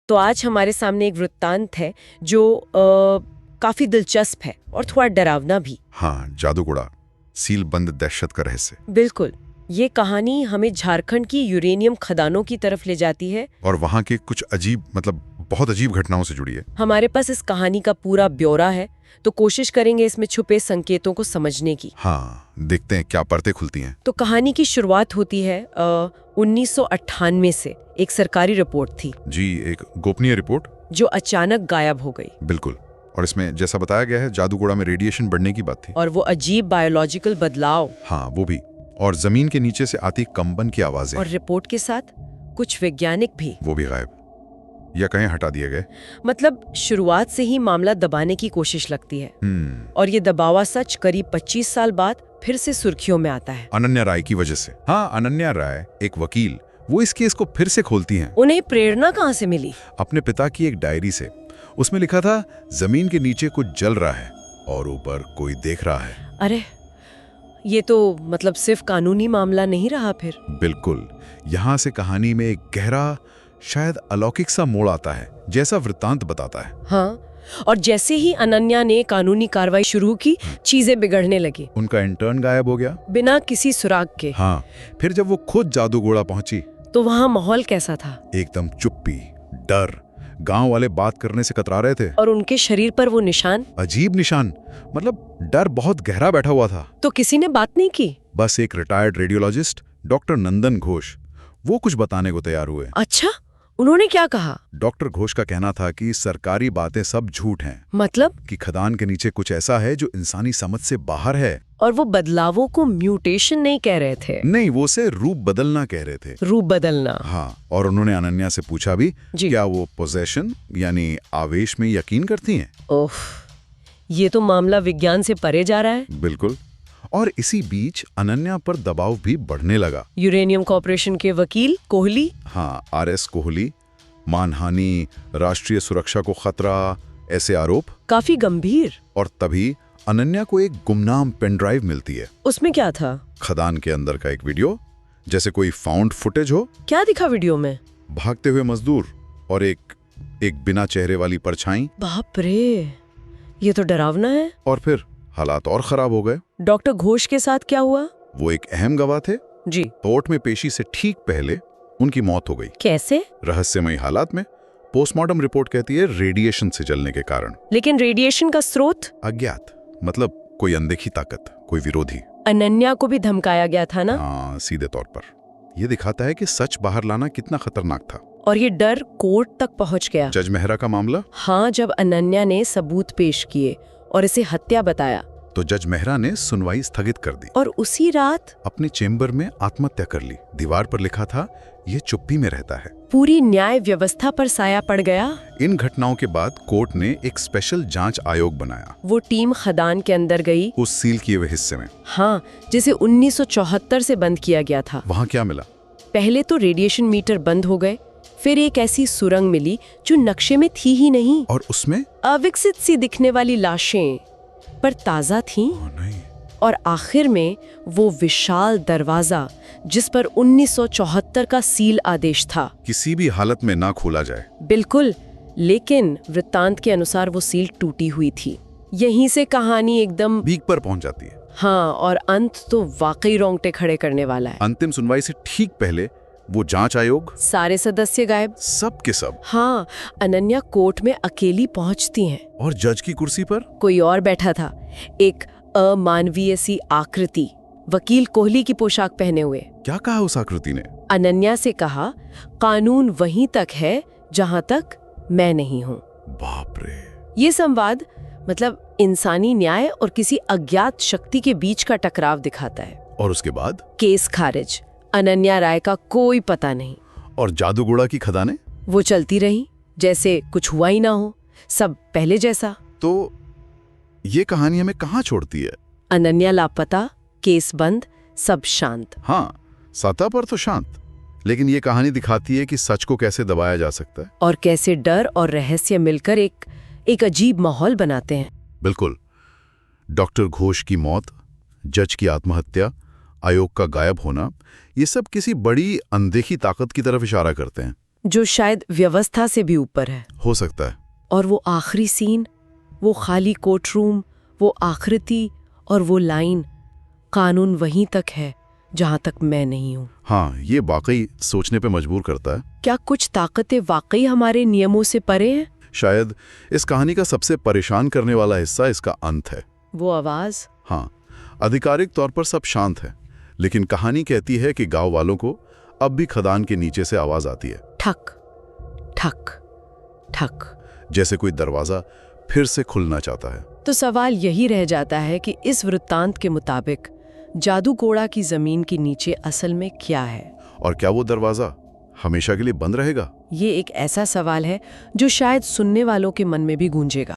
तो आज हमारे सामने एक वृत्तांत है जो काफी दिलचस्प है और थोड़ा डरावना भी। हाँ, जादूगुड़ा, सील बंद दहशत का रहस्य। बिल्कुल। ये कहानी हमें झारखंड की यूरेनियम खदानों की तरफ ले जाती है और वहाँ के कुछ अजीब, बहुत अजीब घटनाओं से जुड़ी है। हमारे पास इस कहानी का पूरा ब्यौरा है, तो कोशिश करेंगे इसमें छुपे संकेतों को समझने की। हाँ, देखते हैं क्या परतें खुलती हैं। तो कहानी की शुरुआत होती है 1998 से। एक सरकारी रिपोर्ट थी जी, एक गोपनीय रिपोर्ट जो अचानक गायब हो गई। बिल्कुल। और इसमें जैसा बताया गया है, जादूगुड़ा में रेडिएशन बढ़ने की बात थी और वो अजीब बायोलॉजिकल बदलाव। हाँ, वो भी। और जमीन के नीचे से आती कंपन की आवाजें। और रिपोर्ट के साथ कुछ वैज्ञानिक भी। वो भी गायब या कहीं हटा दिए गए। मतलब शुरुआत से ही मामला दबाने की कोशिश लगती है। और ये दबावा सच करीब 25 साल बाद फिर से सुर्खियों में आता है। अनन्या राय की वजह से। हाँ, अनन्या राय एक वकील, वो इस केस को फिर से खोलती हैं। उन्हें प्रेरणा कहाँ से मिली? अपने पिता की एक डायरी से। उसमें लिखा था, जमीन के नीचे कुछ जल रहा है और ऊपर कोई देख रहा है। अरे, ये तो मतलब सिर्फ कानूनी मामला नहीं रहा फिर। बिल्कुल। यहाँ से कहानी में एक गहरा, शायद अलौकिक सा मोड़ आता है, जैसा वृत्तांत बताता है। हाँ, और जैसे ही अनन्या ने कानूनी कार्रवाई शुरू की, चीजें बिगड़ने लगी। उनका इंटर्न गायब हो गया बिना किसी सुराग के। हाँ, फिर जब वो खुद जादूगोड़ा पहुंची तो वहाँ माहौल कैसा था? एकदम चुप्पी, डर। गांव वाले बात करने से कतरा रहे थे। और उनके शरीर पर वो निशान, अजीब निशान, मतलब डर बहुत गहरा बैठा हुआ था। तो किसी ने बात नहीं की? बस एक रिटायर्ड रेडियोलॉजिस्ट डॉक्टर नंदन घोष, वो कुछ बताने को तैयार हुए। अच्छा, उन्होंने क्या कहा? डॉक्टर घोष का कहना था कि सरकारी बातें सब झूठ हैं। मतलब? कि खदान के नीचे कुछ ऐसा है जो इंसानी समझ से बाहर है। और वो बदलावों को म्यूटेशन नहीं कह रहे थे। नहीं, वो उसे रूप बदलना कह रहे थे। रूप बदलना। हाँ, और उन्होंने अनन्या से पूछा भी, क्या वो पोजेशन यानी आवेश में यकीन करती हैं? ओह, ये तो मामला विज्ञान से परे जा रहा है। बिल्कुल। और इसी बीच अनन्या पर दबाव भी बढ़ने लगा। यूरेनियम कॉर्पोरेशन के वकील कोहली, हाँ, आरएस कोहली, मानहानि, राष्ट्रीय सुरक्षा को खतरा, ऐसे आरोप काफी गंभीर। और तभी अनन्या को एक गुमनाम पेन ड्राइव मिलती है। उसमें क्या था? खदान के अंदर का एक वीडियो, जैसे कोई फाउंड फुटेज हो। क्या दिखा वीडियो में? भागते हुए मजदूर और एक बिना चेहरे वाली परछाई। बाप रे, ये तो डरावना है। और फिर हालात और खराब हो गए। डॉक्टर घोष के साथ क्या हुआ? वो एक अहम गवाह थे जी। कोर्ट में पेशी से ठीक पहले उनकी मौत हो गई। कैसे? रहस्यमयी हालात में। पोस्टमार्टम रिपोर्ट कहती है रेडिएशन से जलने के कारण। लेकिन रेडिएशन का स्रोत? अज्ञात, मतलब कोई अनदेखी ताकत, कोई विरोधी। अनन्या को भी धमकाया गया था ना? हाँ, सीधे तौर पर। यह दिखाता है कि सच बाहर लाना कितना खतरनाक था। और ये डर कोर्ट तक पहुंच गया। जज मेहरा का मामला? हाँ, जब अनन्या ने सबूत पेश किए और इसे हत्या बताया तो जज मेहरा ने सुनवाई स्थगित कर दी और उसी रात अपने चेंबर में आत्महत्या कर ली। दीवार पर लिखा था, यह चुप्पी में रहता है। पूरी न्याय व्यवस्था पर साया पड़ गया। इन घटनाओं के बाद कोर्ट ने एक स्पेशल जांच आयोग बनाया। वो टीम खदान के अंदर गई, उस सील किए हुए हिस्से में। हाँ, जिसे 1974 से बंद किया गया था। वहाँ क्या मिला? पहले तो रेडिएशन मीटर बंद हो गए, फिर एक ऐसी सुरंग मिली जो नक्शे में थी ही नहीं। और उसमें अविकसित सी दिखने वाली लाशें, पर ताजा थीं। नहीं। और आखिर में वो विशाल दरवाजा जिस पर 1974 का सील आदेश था। किसी भी हालत में ना खोला जाए। बिल्कुल, लेकिन वृत्तांत के अनुसार वो सील टूटी हुई थी। यहीं से कहानी एकदम पीक पर पहुंच जाती है। हाँ, और अंत तो वाकई रोंगटे खड़े करने वाला है। अंतिम सुनवाई से ठीक पहले वो जांच आयोग, सारे सदस्य गायब, सब के सब। हाँ, अनन्या कोर्ट में अकेली पहुंचती हैं। और जज की कुर्सी पर कोई और बैठा था, एक अमानवीय सी आकृति, वकील कोहली की पोशाक पहने हुए। क्या कहा उस आकृति ने? अनन्या से कहा, कानून वहीं तक है जहां तक मैं नहीं हूँ। बाप रे। ये संवाद मतलब इंसानी न्याय और किसी अज्ञात शक्ति के बीच का टकराव दिखाता है। और उसके बाद केस खारिज। अनन्या राय का कोई पता नहीं। और जादूगोड़ा की खदानें? वो चलती रही जैसे कुछ हुआ ही ना हो, सब पहले जैसा। तो ये कहानी हमें कहाँ छोड़ती है? अनन्या लापता, केस बंद, सब शांत। हाँ, सतह पर तो शांत, लेकिन ये कहानी दिखाती है कि सच को कैसे दबाया जा सकता है और कैसे डर और रहस्य मिलकर एक अजीब माहौल बनाते हैं। बिल्कुल। डॉक्टर घोष की मौत, जज की आत्महत्या, आयोग का गायब होना, ये सब किसी बड़ी अनदेखी ताकत की तरफ इशारा करते हैं। जो शायद व्यवस्था से भी ऊपर है। हो सकता है। और वो आखिरी सीन, वो खाली कोर्ट रूम, वो आखिरती और वो लाइन, कानून वहीं तक है जहां तक मैं नहीं हूं। हाँ, ये वाकई सोचने पे मजबूर करता है। क्या कुछ ताकतें वाकई हमारे नियमों से परे हैं? शायद इस कहानी का सबसे परेशान करने वाला हिस्सा इसका अंत है। वो आवाज। हाँ, आधिकारिक तौर पर सब शांत है, लेकिन कहानी कहती है कि गांव वालों को अब भी खदान के नीचे से आवाज आती है, ठक ठक ठक, जैसे कोई दरवाजा फिर से खुलना चाहता है। तो सवाल यही रह जाता है कि इस वृत्तांत के मुताबिक जादू कोड़ा की जमीन के नीचे असल में क्या है, और क्या वो दरवाजा हमेशा के लिए बंद रहेगा? ये एक ऐसा सवाल है जो शायद सुनने वालों के मन में भी गूंजेगा।